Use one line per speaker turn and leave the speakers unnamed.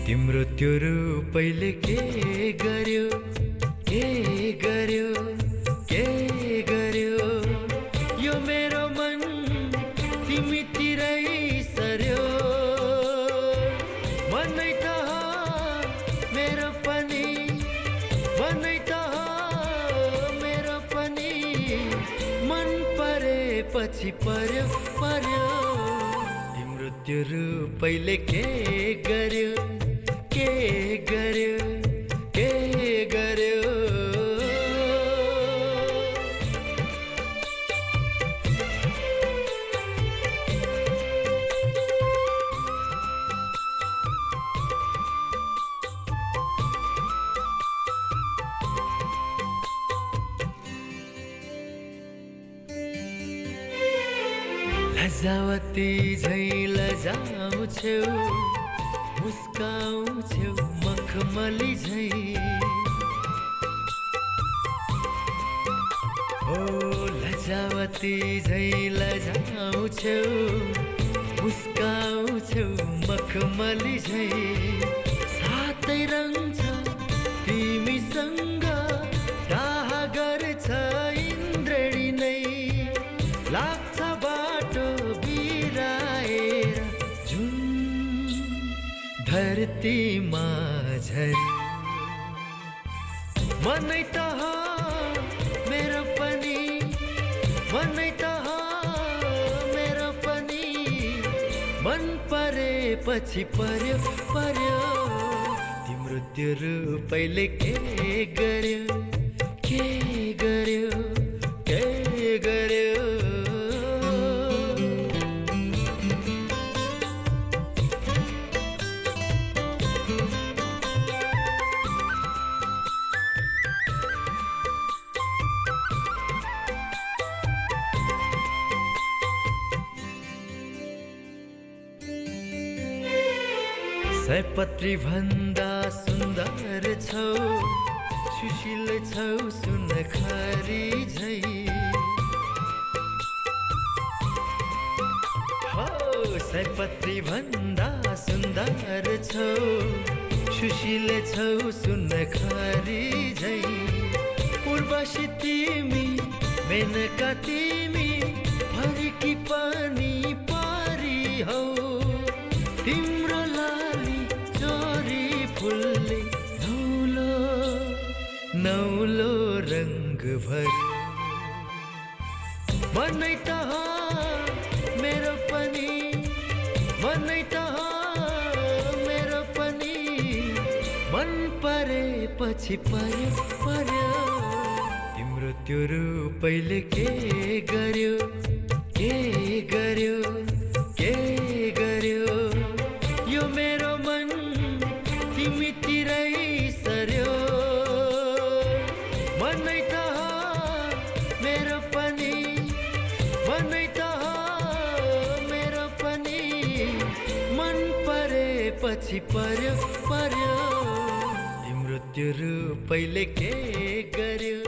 तिम्रो त्यो रूपैले के गर्यो के गर्यो के गर्यो यो मेरो मन तिमीतिरै सर्यो मनै त मेरो पनि मनै त मेरो पनि मन परेपछि पर्यो पर्यो तिम्रो त्यो रूपैले के गर्यो के गर्यो के गर्यो लजावती झै लजाउँछौ मुस्काउँछौ मखमली झै ओ लजावती झै लजाउँछौ मुस्काउँछौ मखमली झै सातै रङ छ तिमीसँग डाह गर्छ इन्द्रेणी नै लाग्छ बाटो बिराएर जुन धरतीमा झरी मनै त मेरो पनि मनै त मेरो पनि मन परेपछि पर्यो पर्यो तिम्रो त्यो रूपैले के गर्यो के गर्यो के गर्यो सयपत्री भन्दा सुन्दर छौ सुशील छौ सुनखरी झै हो सयपत्री भन्दा सुन्दर छौ सुशील छौ सुनखरी झै उर्वशी तिमी मेनका तिमी फर्की पनि पारी हौ तिम्रो लाली चोरी फुलले नौलो नौलो रंग भर मनै त मेरो पनि मनै त मेरो पनि मन परेपछि पर्यो पर्यो तिम्रो त्यो रूपैले के गर्यो के गर्यो के गर्यो यो मेरो मन तिमीतिरै सर्यो मनै त मेरो पनि मनै त मेरो पनि मन परेपछि पर्यो पर्यो तिम्रो त्यो रूपैले के गर्यो